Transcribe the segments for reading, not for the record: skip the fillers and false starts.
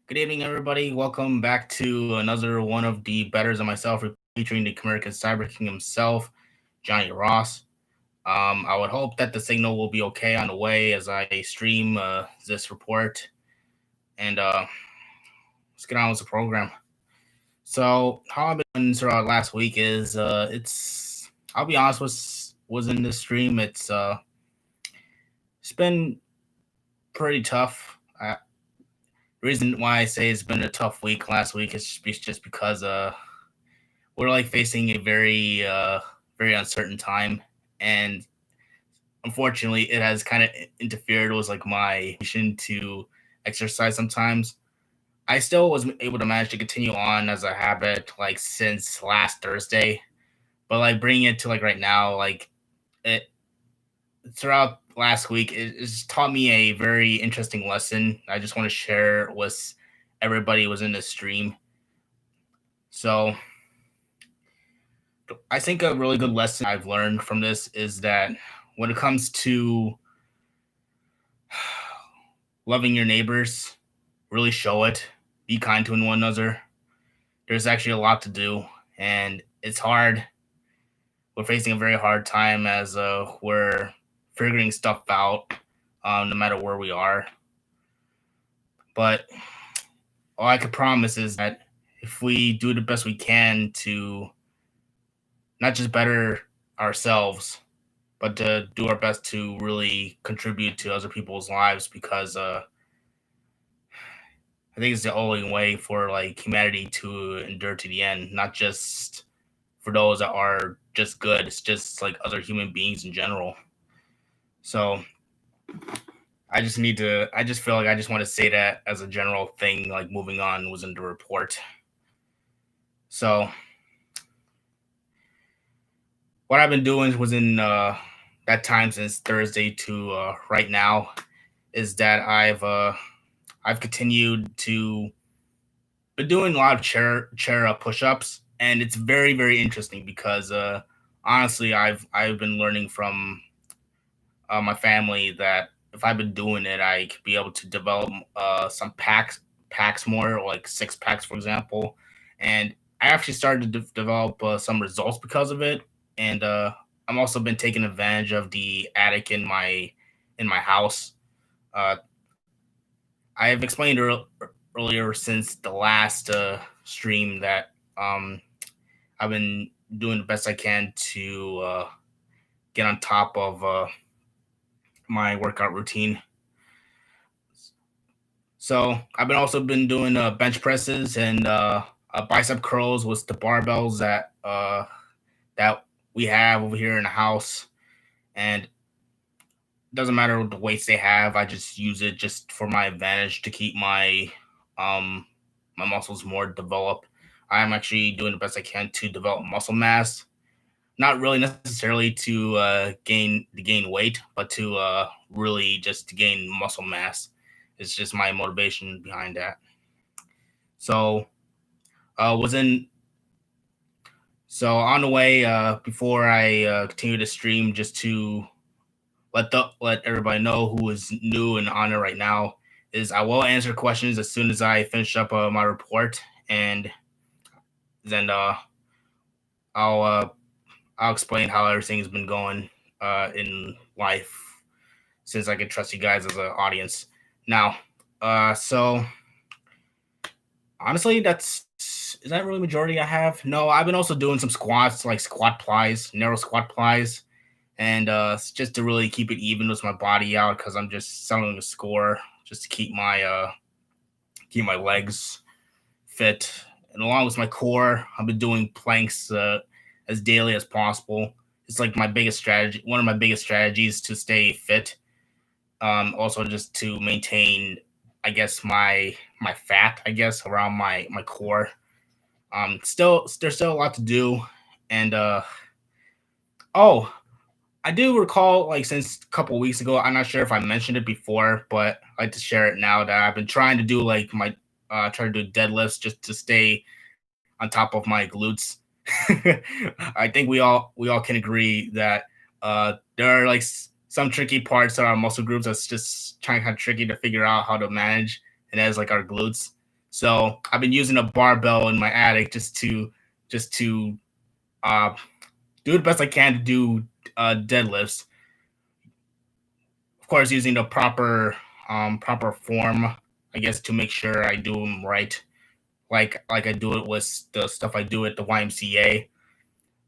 Good evening, everybody. Welcome back to another one of the Betters and myself, featuring the American Cyber King himself, Johnny Ross. I would hope that the signal will be okay on the way as I stream this report. And let's get on with the program. So, how I've been doing throughout last week is I'll be honest, was in this stream. It's been pretty tough. Reason why I say it's been a tough week last week is just because we're like facing a very uncertain time, and unfortunately it has kind of interfered with like my mission to exercise sometimes. I still was able to manage to continue on as a habit like since last Thursday, but like bringing it to like right now, like it throughout last week, it's taught me a very interesting lesson. I just want to share with everybody who was in the stream. So I think a really good lesson I've learned from this is that when it comes to loving your neighbors, really show it, be kind to one another. There's actually a lot to do, and it's hard. We're facing a very hard time as we're figuring stuff out, no matter where we are. But all I could promise is that if we do the best we can to not just better ourselves, but to do our best to really contribute to other people's lives, because I think it's the only way for like humanity to endure to the end, not just for those that are just good. It's just like other human beings in general. So I just feel like I just want to say that as a general thing, like moving on was in the report. So what I've been doing was in that time since Thursday to right now is that I've continued to been doing a lot of chair push ups, and it's very interesting because honestly, I've been learning from my family that if I've been doing it, I could be able to develop some packs more, like six packs, for example. And I actually started to develop some results because of it. And I'm also been taking advantage of the attic in my house. Uh, I have explained earlier since the last stream that I've been doing the best I can to get on top of my workout routine. So I've been also been doing bench presses and bicep curls with the barbells that we have over here in the house, and it doesn't matter what the weights they have. I just use it just for my advantage to keep um my muscles more developed. I'm actually doing the best I can to develop muscle mass, not really necessarily to gain weight, but to really just to gain muscle mass. It's just my motivation behind that. So was in so on the way before I continue to stream, just to let everybody know who is new and on it right now, is I will answer questions as soon as I finish up my report, and then I'll uh, I'll explain how everything has been going in life, since I can trust you guys as an audience. Now, so honestly, that's is that really majority I have? No, I've been also doing some squats, like squat plies, narrow squat plies, and just to really keep it even with my body out, because I'm just selling the score just to keep my legs fit, and along with my core, I've been doing planks as daily as possible. It's like my biggest strategy, one of my biggest strategies to stay fit. Also, just to maintain, I guess my fat, I guess, around my core. Still, there's still a lot to do, and oh, I do recall, like since a couple weeks ago. I'm not sure if I mentioned it before, but I like to share it now that I've been trying to do like my try to do deadlifts just to stay on top of my glutes. I think we all can agree that there are like some tricky parts of our muscle groups that's just trying kind of tricky to figure out how to manage, and that is like our glutes. So I've been using a barbell in my attic just to uh, do the best I can to do deadlifts. Of course, using the proper form, I guess, to make sure I do them right, like I do it with the stuff I do at the YMCA.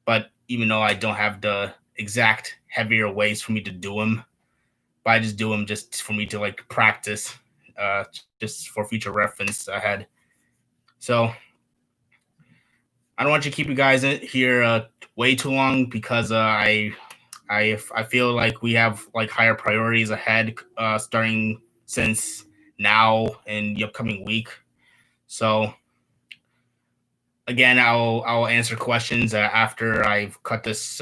But even though I don't have the exact heavier ways for me to do them, but I just do them just for me to like practice, uh, just for future reference ahead. So I don't want to keep you guys here way too long because I feel like we have like higher priorities ahead, starting since now and the upcoming week. So again, I'll answer questions after I've cut this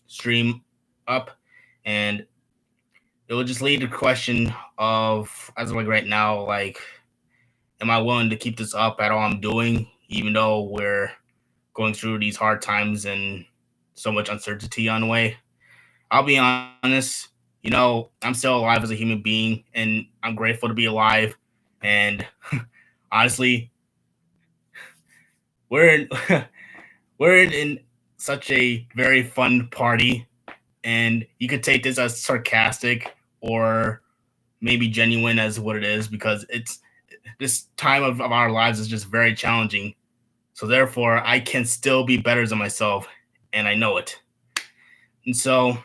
stream up, and it will just lead to the question of, as of like right now, like, am I willing to keep this up at all I'm doing, even though we're going through these hard times and so much uncertainty on the way? I'll be honest, I'm still alive as a human being, and I'm grateful to be alive. And honestly, we're in, we're in such a very fun party, and you could take this as sarcastic or maybe genuine as what it is, because it's this time of our lives is just very challenging. So therefore, I can still be better than myself, and I know it. And so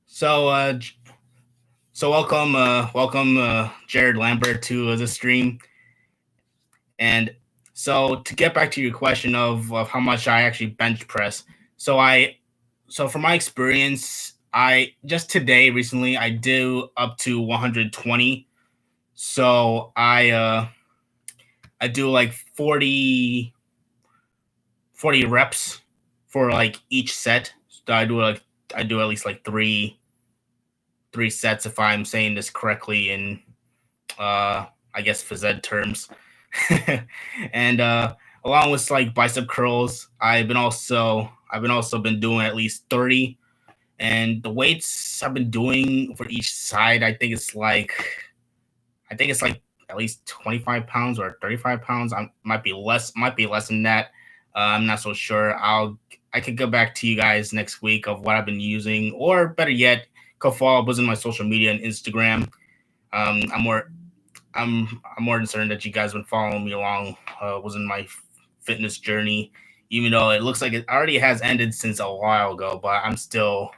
so welcome, Jared Lambert to the stream. And so to get back to your question of how much I actually bench press, so from my experience, I just today recently I do up to 120. So I do like 40 reps for like each set. So I do at least like three sets if I'm saying this correctly in I guess phys ed terms. And along with like bicep curls, I've been also been doing at least 30. And the weights I've been doing for each side, I think it's like at least 25 pounds or 35 pounds. I might be less than that. I'm not so sure. I could go back to you guys next week of what I've been using, or better yet, go follow up in my social media and Instagram. I'm more I'm more than certain that you guys have been following me along. Was in my fitness journey, even though it looks like it already has ended since a while ago. But I'm still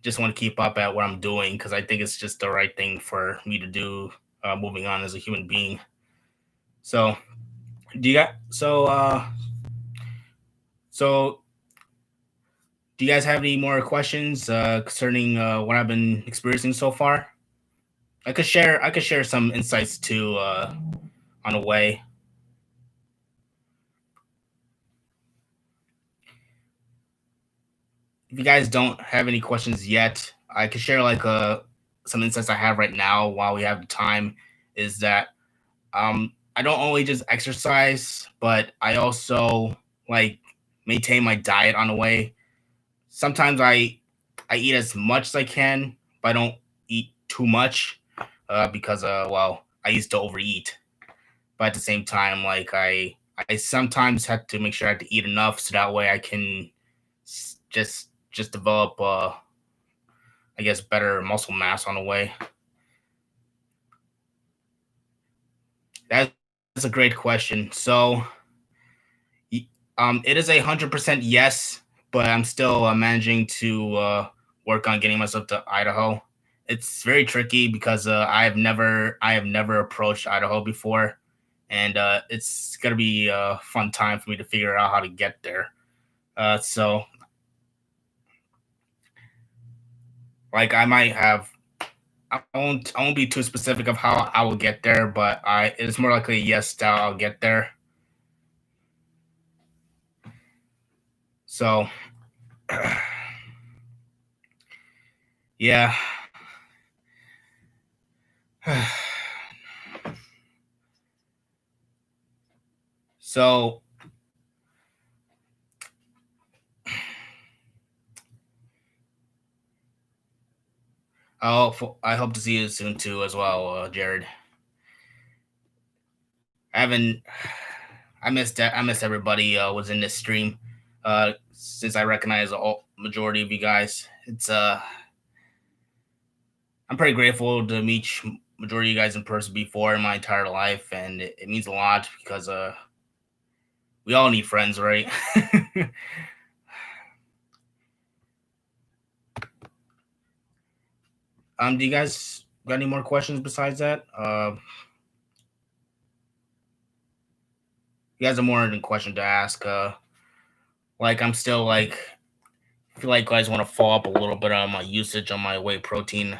just want to keep up at what I'm doing because I think it's just the right thing for me to do. Moving on as a human being. So do you got so do you guys have any more questions concerning what I've been experiencing so far? I could share some insights too on the way. If you guys don't have any questions yet, I could share like some insights I have right now while we have the time. Is that I don't only just exercise, but I also like maintain my diet on the way. Sometimes I eat as much as I can, but I don't eat too much because well, I used to overeat. But at the same time, like I sometimes have to make sure I have to eat enough so that way I can just develop I guess better muscle mass on the way. That's a great question. So it is 100% yes, but I'm still managing to work on getting myself to Idaho. It's very tricky because I have never approached Idaho before, and it's gonna be a fun time for me to figure out how to get there. So like I might have I won't be too specific of how I will get there, but I it's more likely a yes that I'll get there. So yeah. So I hope to see you soon too, as well, Jared. I haven't. I missed everybody was in this stream. Since I recognize the majority of you guys, I'm pretty grateful to meet majority of you guys in person before in my entire life, and it means a lot because we all need friends, right? Do you guys got any more questions besides that? You guys are more than question to ask. Like I'm still like I feel like you guys want to follow up a little bit on my usage on my whey protein.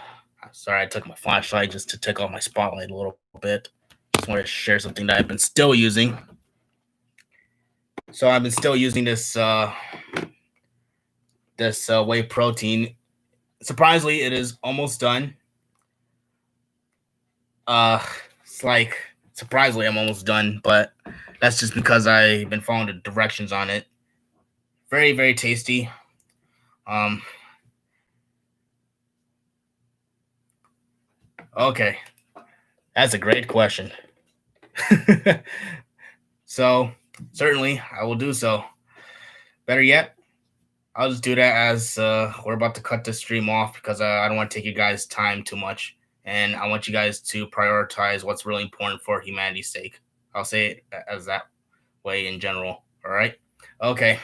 Sorry, I took my flashlight just to take off my spotlight a little bit. Just want to share something that I've been still using. So I've been still using this whey protein. Surprisingly, it is almost done. It's like surprisingly I'm almost done, but that's just because I've been following the directions on it. Very, very tasty. Okay. That's a great question. So certainly I will do so. Better yet, I'll just do that as we're about to cut this stream off because I don't want to take you guys' time too much, and I want you guys to prioritize what's really important for humanity's sake. I'll say it as that way in general. All right. Okay.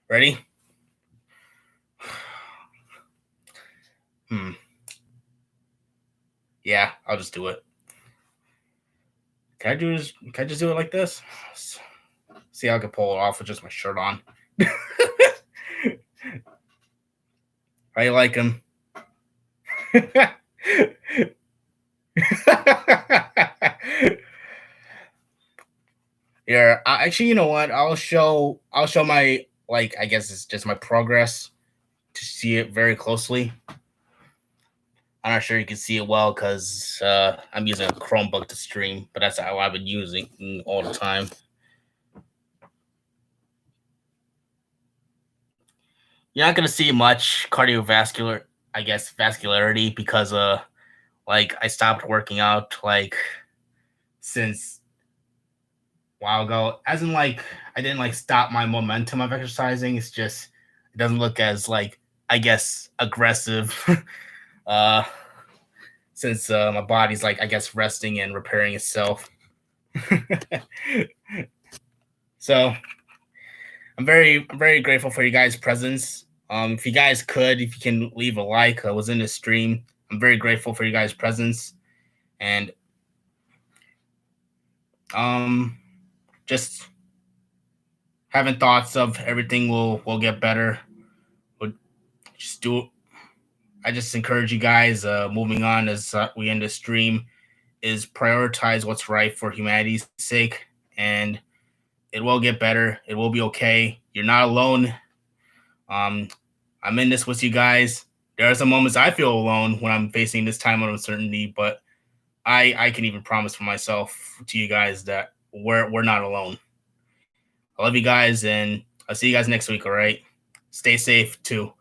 Ready? Yeah, I'll just do it. Can I just do it like this? See how I can pull it off with just my shirt on. How you like him? Yeah, actually, you know what? I'll show my like. I guess it's just my progress to see it very closely. I'm not sure you can see it well because I'm using a Chromebook to stream, but that's how I've been using all the time. You're not gonna see much cardiovascular, I guess, vascularity because like I stopped working out like since a while ago. As in like I didn't like stop my momentum of exercising. It's just it doesn't look as like I guess aggressive. uh since my body's like I guess resting and repairing itself. So I'm very grateful for you guys' presence. If you guys could, if you can leave a like, I was in the stream. I'm very grateful for you guys' presence, and just having thoughts of everything will get better. We'll just do. I just encourage you guys. Moving on as we end the stream, is prioritize what's right for humanity's sake, and it will get better. It will be okay. You're not alone. I'm in this with you guys. There are some moments I feel alone when I'm facing this time of uncertainty, but I can even promise for myself to you guys that we're not alone. I love you guys, and I'll see you guys next week. All right, stay safe too.